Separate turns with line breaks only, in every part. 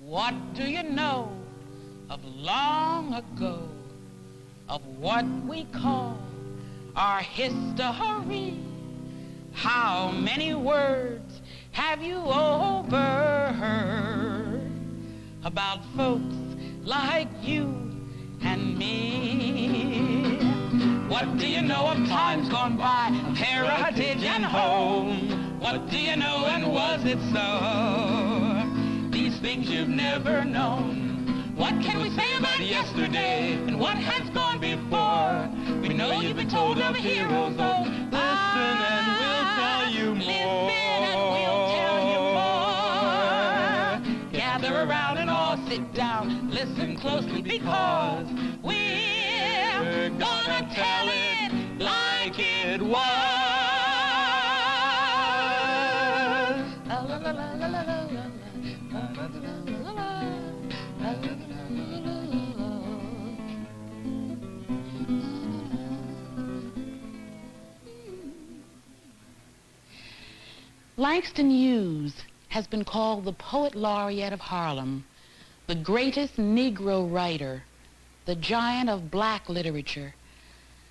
What do you know of long ago, of what we call our history? How many words have you overheard about folks like you and me? What do you know of times gone by, of heritage and home? What do you know, and was it so? These things you've never known. What can we say about yesterday and what has gone before? We know you've been told of heroes, though.
Listen and we'll tell you more.
Listen and we'll tell you more. Gather around and all sit down. Listen closely because we're gonna tell it like it was. Langston Hughes has been called the Poet Laureate of Harlem, the greatest Negro writer, the giant of black literature,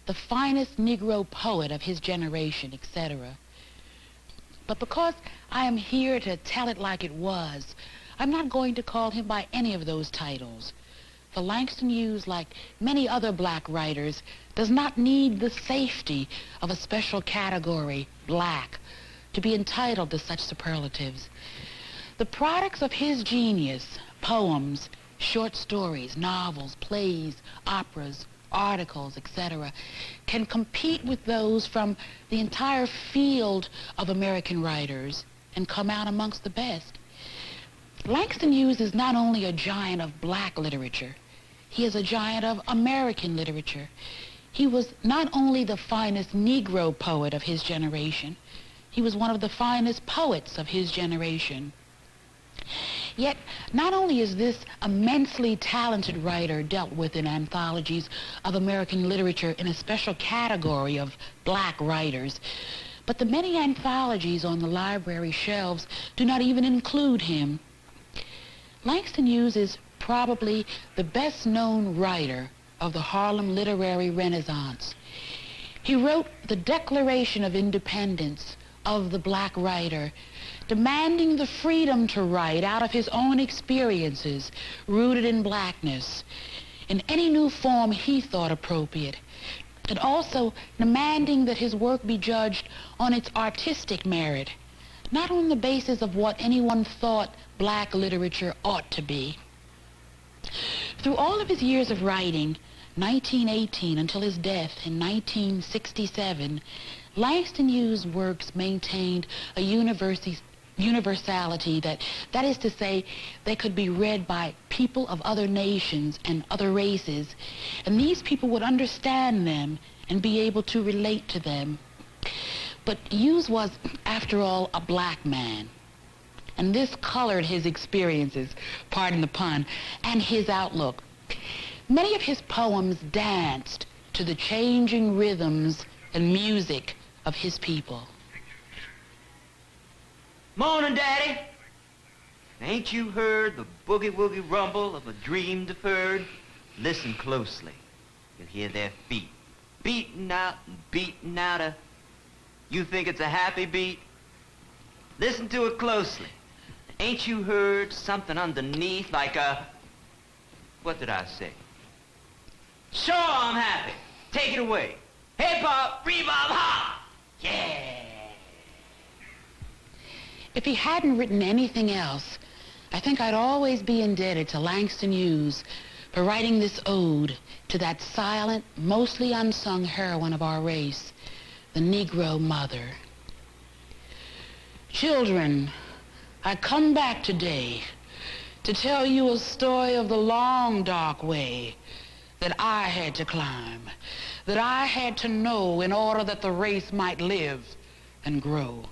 the finest Negro poet of his generation, etc. But because I am here to tell it like it was, I'm not going to call him by any of those titles. For Langston Hughes, like many other black writers, does not need the safety of a special category, black, to be entitled to such superlatives. The products of his genius, poems, short stories, novels, plays, operas, articles, etc., can compete with those from the entire field of American writers and come out amongst the best. Langston Hughes is not only a giant of black literature, he is a giant of American literature. He was not only the finest Negro poet of his generation, he was one of the finest poets of his generation. Yet, not only is this immensely talented writer dealt with in anthologies of American literature in a special category of black writers, but the many anthologies on the library shelves do not even include him. Langston Hughes is probably the best-known writer of the Harlem literary Renaissance. He wrote the Declaration of Independence of the black writer, demanding the freedom to write out of his own experiences rooted in blackness in any new form he thought appropriate, and also demanding that his work be judged on its artistic merit, not on the basis of what anyone thought black literature ought to be. Through all of his years of writing, 1918 until his death in 1967, Langston Hughes' works maintained a universality that is to say, they could be read by people of other nations and other races, and these people would understand them and be able to relate to them. But Hughes was, after all, a black man, and this colored his experiences, pardon the pun, and his outlook. Many of his poems danced to the changing rhythms and music of his people.
Morning, Daddy. Ain't you heard the boogie-woogie rumble of a dream deferred? Listen closely. You'll hear their feet beating out and beating out. You think it's a happy beat? Listen to it closely. Ain't you heard something underneath like a... What did I say? Sure, I'm happy. Take it away. Hey, Pop, rebop, ha! Yeah!
If he hadn't written anything else, I think I'd always be indebted to Langston Hughes for writing this ode to that silent, mostly unsung heroine of our race, the Negro mother. Children, I come back today to tell you a story of the long, dark way that I had to climb, that I had to know in order that the race might live and grow.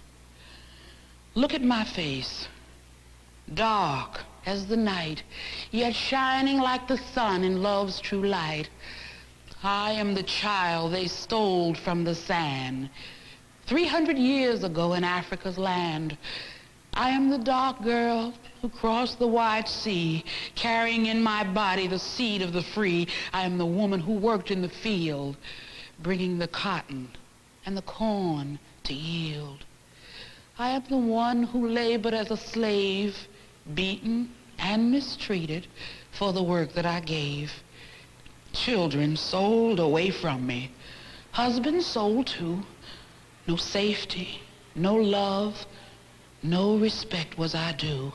Look at my face, dark as the night, yet shining like the sun in love's true light. I am the child they stole from the sand 300 years ago in Africa's land. I am the dark girl who crossed the wide sea, carrying in my body the seed of the free. I am the woman who worked in the field, bringing the cotton and the corn to yield. I am the one who labored as a slave, beaten and mistreated for the work that I gave. Children sold away from me, husbands sold too. No safety, no love, no respect was I due.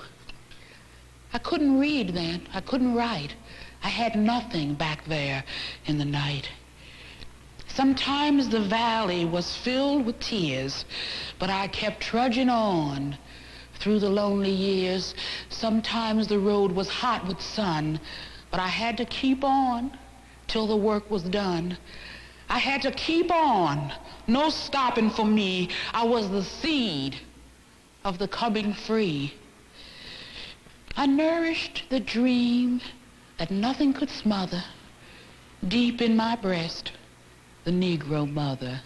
I couldn't read then, I couldn't write. I had nothing back there in the night. Sometimes the valley was filled with tears, but I kept trudging on through the lonely years. Sometimes the road was hot with sun, but I had to keep on till the work was done. I had to keep on, no stopping for me. I was the seed of the coming free. I nourished the dream that nothing could smother, deep in my breast, the Negro mother.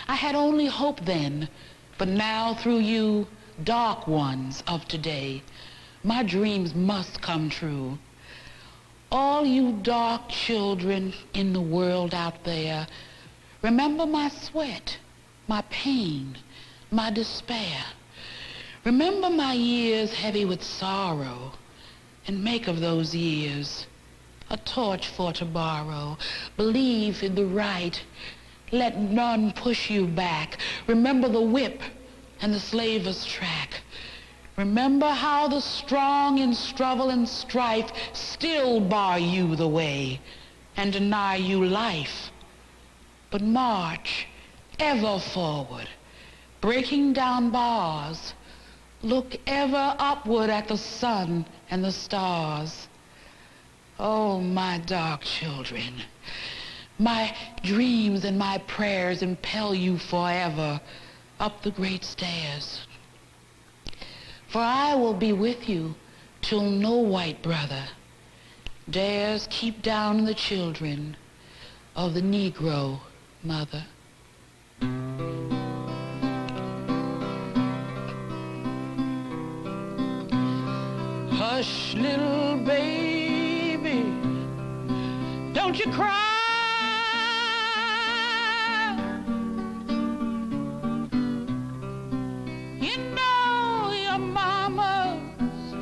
I had only hope then, but now through you, dark ones of today, my dreams must come true. All you dark children in the world out there, remember my sweat, my pain, my despair. Remember my years heavy with sorrow, and make of those years a torch for tomorrow. Believe in the right, let none push you back. Remember the whip and the slaver's track. Remember how the strong in struggle and strife still bar you the way and deny you life. But march ever forward, breaking down bars. Look ever upward at the sun and the stars. Oh, my dark children, my dreams and my prayers impel you forever up the great stairs. For I will be with you till no white brother dares keep down the children of the Negro mother. Hush, little baby, don't you cry. You know your mama's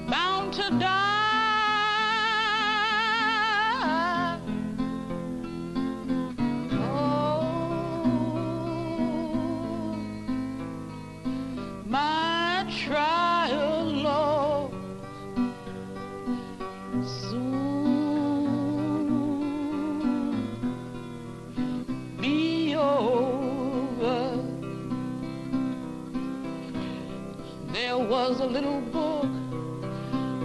bound to die. Oh, my trial, Lord, soon be over. There was a little book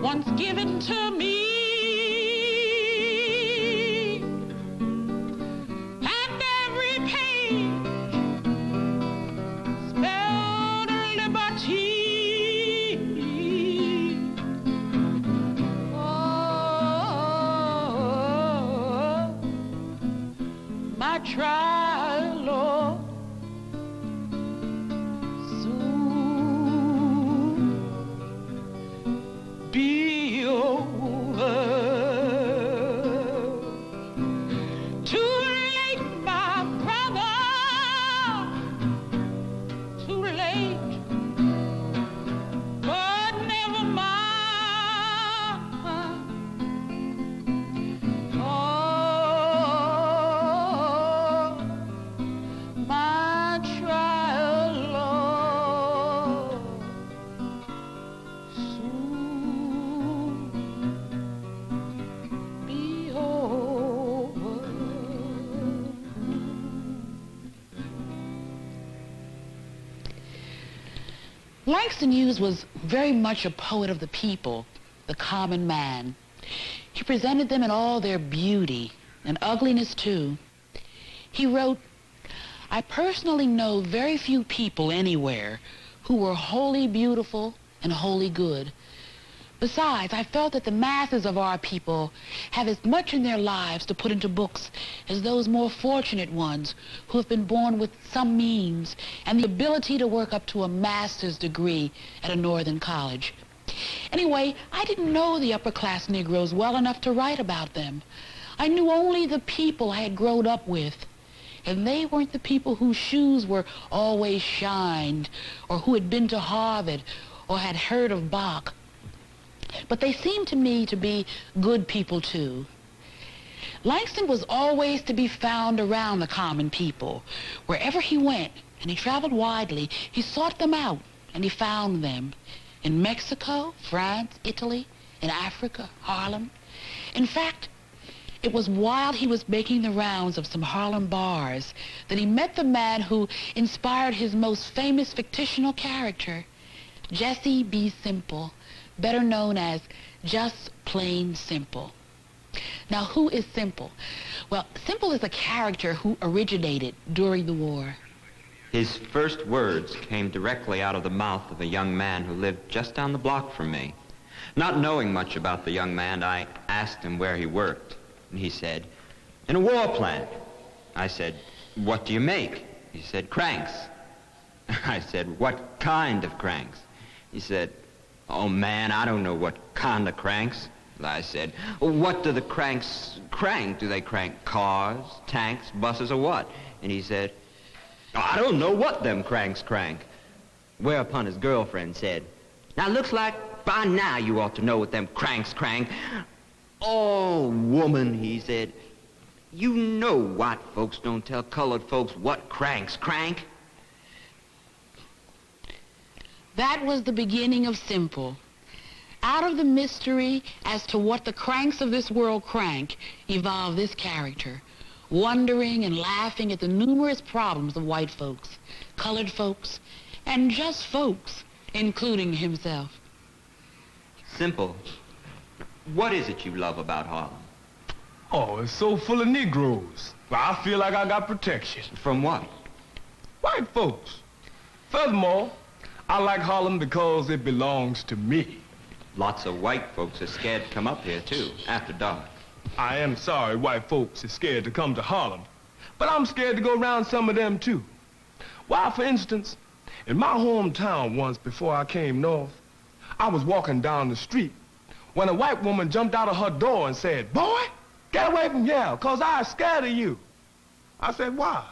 once given to me, and every page spelled liberty. Oh, my trial, Lord, soon be over. Too late, my brother, too late, but never mind. Oh, my trial, Lord, soon be over. Langston Hughes was very much a poet of the people, the common man. He presented them in all their beauty and ugliness too. He wrote, I personally know very few people anywhere who were wholly beautiful and wholly good, Besides, I felt that the masses of our people have as much in their lives to put into books as those more fortunate ones who have been born with some means and the ability to work up to a master's degree at a northern college. Anyway, I didn't know the upper-class Negroes well enough to write about them. I knew only the people I had grown up with, and they weren't the people whose shoes were always shined, or who had been to Harvard, or had heard of Bach. But they seemed to me to be good people, too. Langston was always to be found around the common people. Wherever he went, and he traveled widely, he sought them out, and he found them. In Mexico, France, Italy, in Africa, Harlem. In fact, it was while he was making the rounds of some Harlem bars that he met the man who inspired his most famous fictional character, Jesse B. Simple, better known as Just Plain Simple. Now, who is Simple? Well, Simple is a character who originated during the war.
His first words came directly out of the mouth of a young man who lived just down the block from me. Not knowing much about the young man, I asked him where he worked. And he said, "In a war plant." I said, "What do you make?" He said, "Cranks." I said, "What kind of cranks?" He said, "Oh, man, I don't know what kind of cranks." I said, "What do the cranks crank? Do they crank cars, tanks, buses, or what?" And he said, "I don't know what them cranks crank." Whereupon his girlfriend said, "Now, looks like by now you ought to know what them cranks crank." "Oh, woman," he said, "you know white folks don't tell colored folks what cranks crank."
That was the beginning of Simple. Out of the mystery as to what the cranks of this world crank evolved this character, wondering and laughing at the numerous problems of white folks, colored folks, and just folks, including himself.
Simple, what is it you love about Harlem?
Oh, it's so full of Negroes. I feel like I got protection.
From what?
White folks. Furthermore, I like Harlem because it belongs to me.
Lots of white folks are scared to come up here, too, after dark.
I am sorry white folks are scared to come to Harlem, but I'm scared to go around some of them, too. Why, for instance, in my hometown once before I came north, I was walking down the street when a white woman jumped out of her door and said, "Boy, get away from here, 'cause I'm scared of you." I said, "Why?"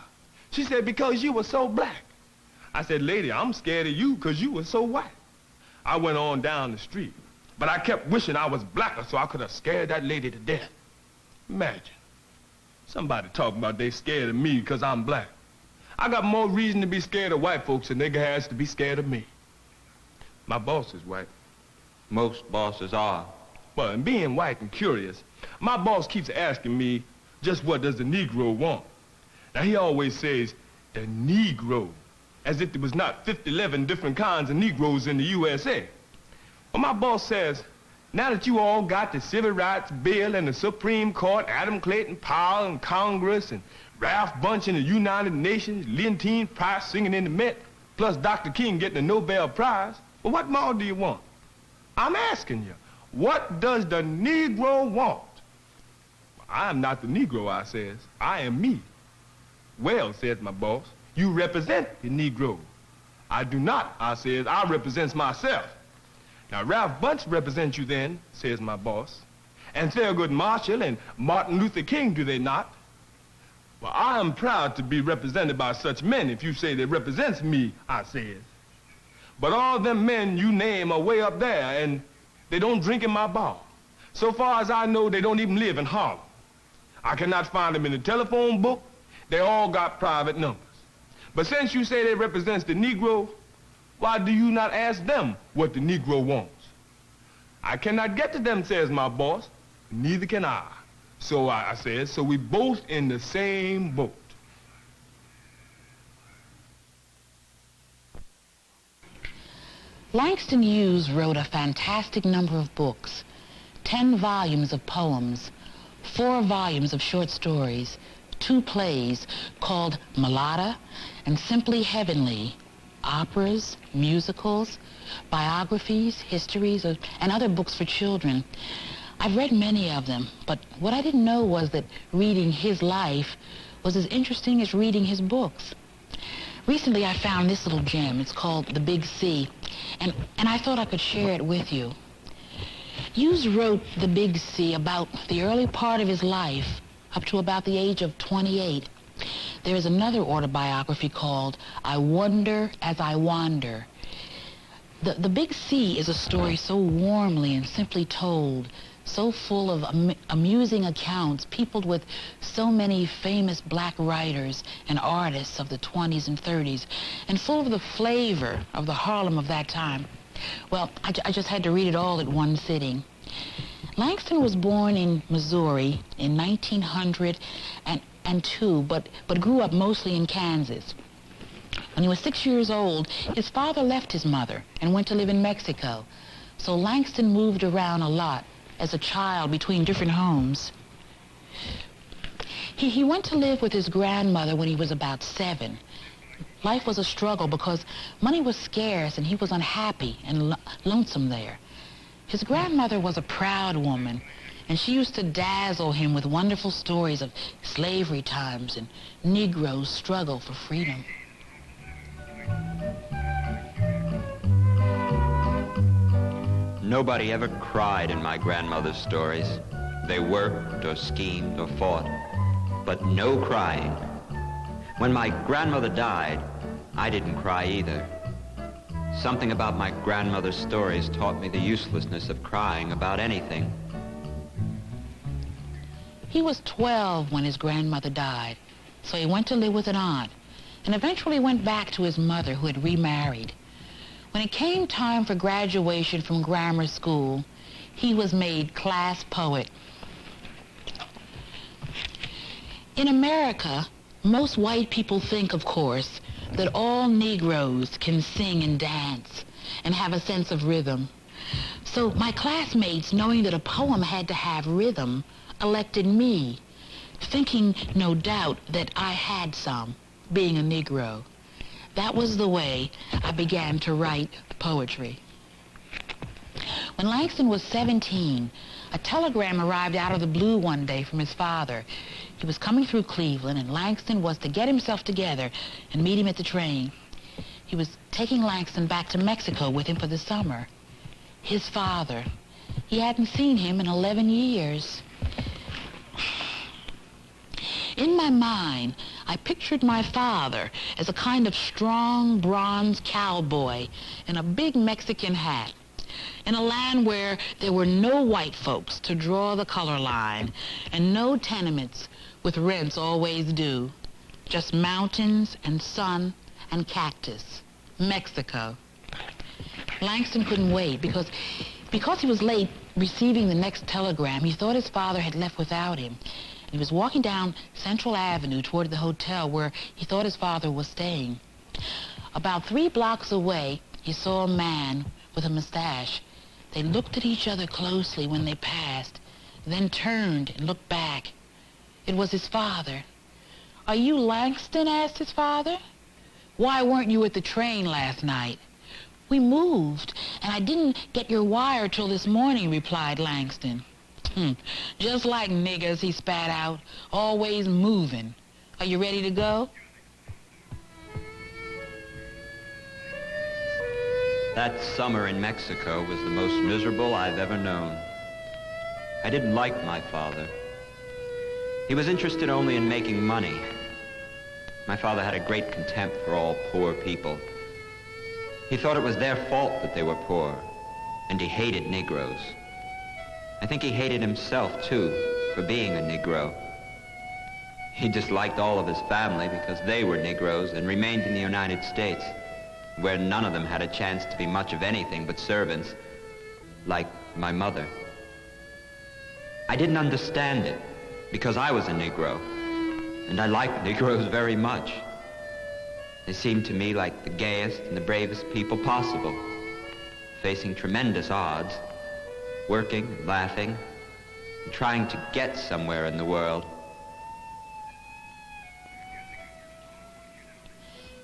She said, "Because you were so black." I said, "Lady, I'm scared of you 'cause you were so white." I went on down the street, but I kept wishing I was blacker so I could have scared that lady to death. Imagine, somebody talking about they scared of me 'cause I'm black. I got more reason to be scared of white folks than they has to be scared of me. My boss is white.
Most bosses are.
Well, and being white and curious, my boss keeps asking me, just what does the Negro want? Now, he always says, the Negro, as if there was not 11 different kinds of Negroes in the USA. Well, my boss says, now that you all got the Civil Rights Bill and the Supreme Court, Adam Clayton Powell in Congress, and Ralph Bunche in the United Nations, Leontine Price singing in the Met, plus Dr. King getting the Nobel Prize, well, what more do you want? I'm asking you, what does the Negro want? I am not the Negro, I says. I am me. Well, says my boss, you represent the Negro. I do not, I says. I represents myself. Now, Ralph Bunche represents you then, says my boss. And Thurgood Marshall and Martin Luther King, do they not? Well, I am proud to be represented by such men if you say they represents me, I says. But all them men you name are way up there, and they don't drink in my bar. So far as I know, they don't even live in Harlem. I cannot find them in the telephone book. They all got private numbers. But since you say they represents the Negro, why do you not ask them what the Negro wants? I cannot get to them, says my boss. Neither can I. So I says, so we both in the same boat.
Langston Hughes wrote a fantastic number of books, 10 volumes of poems, 4 volumes of short stories, 2 plays called Mulata and Simply Heavenly, operas, musicals, biographies, histories, and other books for children. I've read many of them, but what I didn't know was that reading his life was as interesting as reading his books. Recently, I found this little gem. It's called The Big C, and I thought I could share it with you. Hughes wrote The Big C about the early part of his life, up to about the age of 28. There is another autobiography called I Wonder as I Wander. The Big C is a story so warmly and simply told, so full of amusing accounts, peopled with so many famous black writers and artists of the 20s and 30s, and full of the flavor of the Harlem of that time. Well, I just had to read it all at one sitting. Langston was born in Missouri in 1902, but grew up mostly in Kansas. When he was 6 years old, his father left his mother and went to live in Mexico. So Langston moved around a lot as a child between different homes. He went to live with his grandmother when he was about 7. Life was a struggle because money was scarce and he was unhappy and lonesome there. His grandmother was a proud woman, and she used to dazzle him with wonderful stories of slavery times and Negroes' struggle for freedom.
Nobody ever cried in my grandmother's stories. They worked or schemed or fought, but no crying. When my grandmother died, I didn't cry either. Something about my grandmother's stories taught me the uselessness of crying about anything.
He was 12 when his grandmother died, so he went to live with an aunt and eventually went back to his mother, who had remarried. When it came time for graduation from grammar school, he was made class poet. In America, most white people think, of course, that all Negroes can sing and dance and have a sense of rhythm. So my classmates, knowing that a poem had to have rhythm, elected me, thinking, no doubt, that I had some, being a Negro. That was the way I began to write poetry. When Langston was 17, a telegram arrived out of the blue one day from his father. He was coming through Cleveland, and Langston was to get himself together and meet him at the train. He was taking Langston back to Mexico with him for the summer. His father. He hadn't seen him in 11 years. In my mind, I pictured my father as a kind of strong bronze cowboy in a big Mexican hat, in a land where there were no white folks to draw the color line and no tenements with rents always due, just mountains and sun and cactus. Mexico. Langston couldn't wait because he was late receiving the next telegram. He thought his father had left without him. He was walking down Central Avenue toward the hotel where he thought his father was staying. About 3 blocks away, he saw a man with a mustache. They looked at each other closely when they passed, then turned and looked back. It was his father. "Are you Langston?" asked his father. "Why weren't you at the train last night?" "We moved, and I didn't get your wire till this morning," replied Langston. "Just like niggers," he spat out, "always moving. Are you ready to go?"
That summer in Mexico was the most miserable I've ever known. I didn't like my father. He was interested only in making money. My father had a great contempt for all poor people. He thought it was their fault that they were poor, and he hated Negroes. I think he hated himself, too, for being a Negro. He disliked all of his family because they were Negroes and remained in the United States, where none of them had a chance to be much of anything but servants, like my mother. I didn't understand it because I was a Negro, and I liked Negroes very much. They seemed to me like the gayest and the bravest people possible, facing tremendous odds, working, laughing, and trying to get somewhere in the world.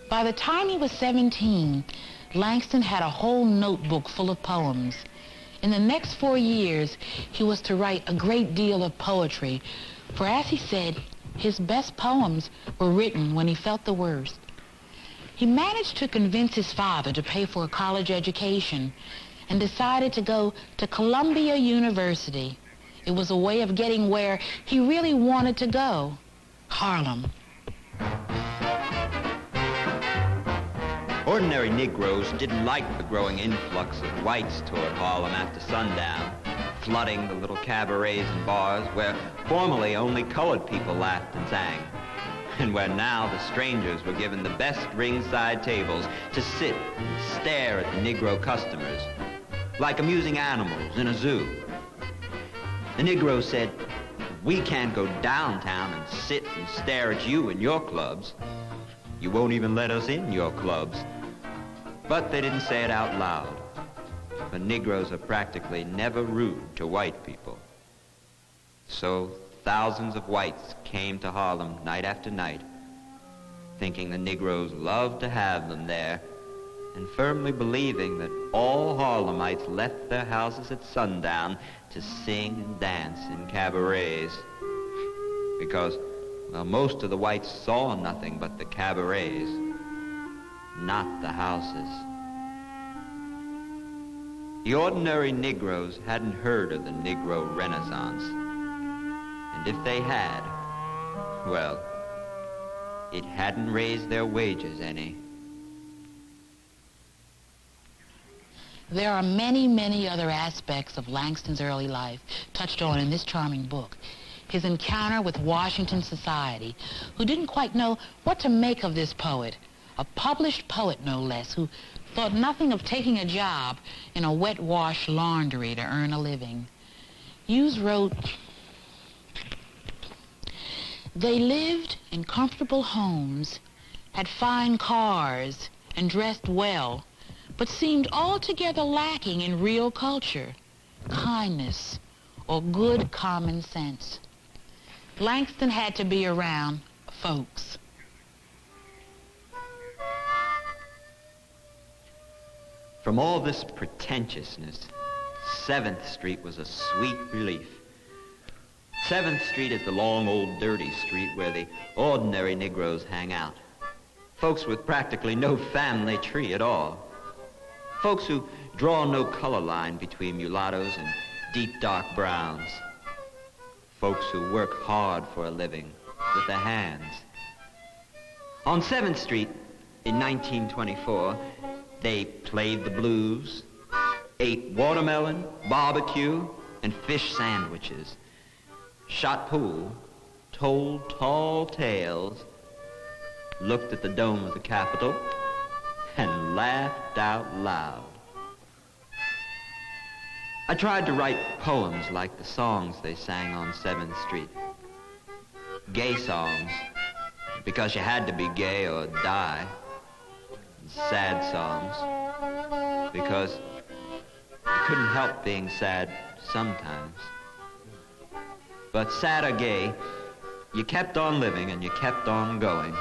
By the time he was 17, Langston had a whole notebook full of poems. In the next 4 years, he was to write a great deal of poetry, for as he said, his best poems were written when he felt the worst. He managed to convince his father to pay for a college education and decided to go to Columbia University. It was a way of getting where he really wanted to go, Harlem.
Ordinary Negroes didn't like the growing influx of whites toward Harlem after sundown, flooding the little cabarets and bars where formerly only colored people laughed and sang, and where now the strangers were given the best ringside tables to sit and stare at the Negro customers, like amusing animals in a zoo. The Negro said, "We can't go downtown and sit and stare at you in your clubs. You won't even let us in your clubs." But they didn't say it out loud. But Negroes are practically never rude to white people. So thousands of whites came to Harlem night after night, thinking the Negroes loved to have them there, and firmly believing that all Harlemites left their houses at sundown to sing and dance in cabarets. Because, well, most of the whites saw nothing but the cabarets, not the houses. The ordinary Negroes hadn't heard of the Negro Renaissance. And if they had, well, it hadn't raised their wages any.
There are many, many other aspects of Langston's early life touched on in this charming book. His encounter with Washington society, who didn't quite know what to make of this poet, a published poet no less, who thought nothing of taking a job in a wet-wash laundry to earn a living. Hughes wrote, "They lived in comfortable homes, had fine cars, and dressed well, but seemed altogether lacking in real culture, kindness, or good common sense." Langston had to be around folks.
From all this pretentiousness, 7th Street was a sweet relief. 7th Street is the long, old, dirty street where the ordinary Negroes hang out. Folks with practically no family tree at all. Folks who draw no color line between mulattoes and deep, dark browns. Folks who work hard for a living with their hands. On 7th Street in 1924, they played the blues, ate watermelon, barbecue, and fish sandwiches, shot pool, told tall tales, looked at the dome of the Capitol, and laughed out loud. I tried to write poems like the songs they sang on 7th Street. Gay songs, because you had to be gay or die. Sad songs, because you couldn't help being sad sometimes. But sad or gay, you kept on living and you kept on going.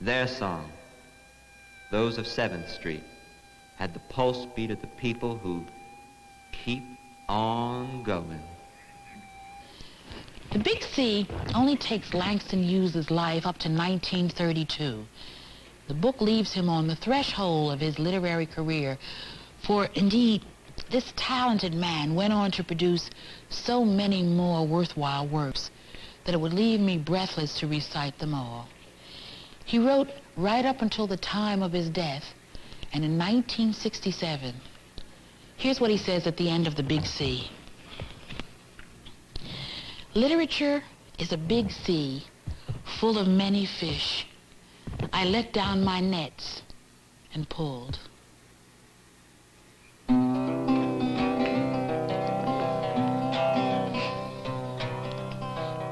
Their song, those of 7th Street, had the pulse beat of the people who keep on going.
The Big C only takes Langston Hughes' life up to 1932. The book leaves him on the threshold of his literary career, for indeed, this talented man went on to produce so many more worthwhile works that it would leave me breathless to recite them all. He wrote right up until the time of his death, and in 1967, here's what he says at the end of The Big C. "Literature is a big sea full of many fish. I let down my nets and pulled."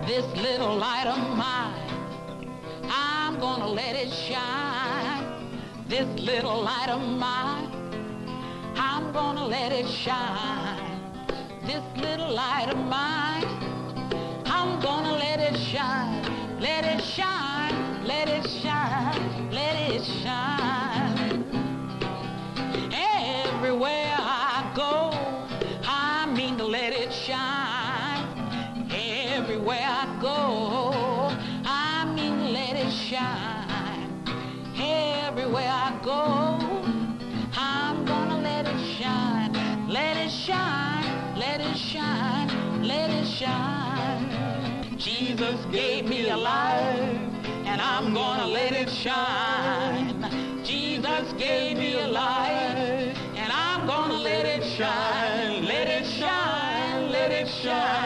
This little light of mine, I'm gonna let it shine. This little light of mine, I'm gonna let it shine. This little light of mine, I'm gonna let it shine. Let it shine, let it shine, let it shine, let it shine. Jesus gave me a life, and I'm gonna let it shine. Jesus gave me a life, and I'm gonna let it shine, let it shine, let it shine.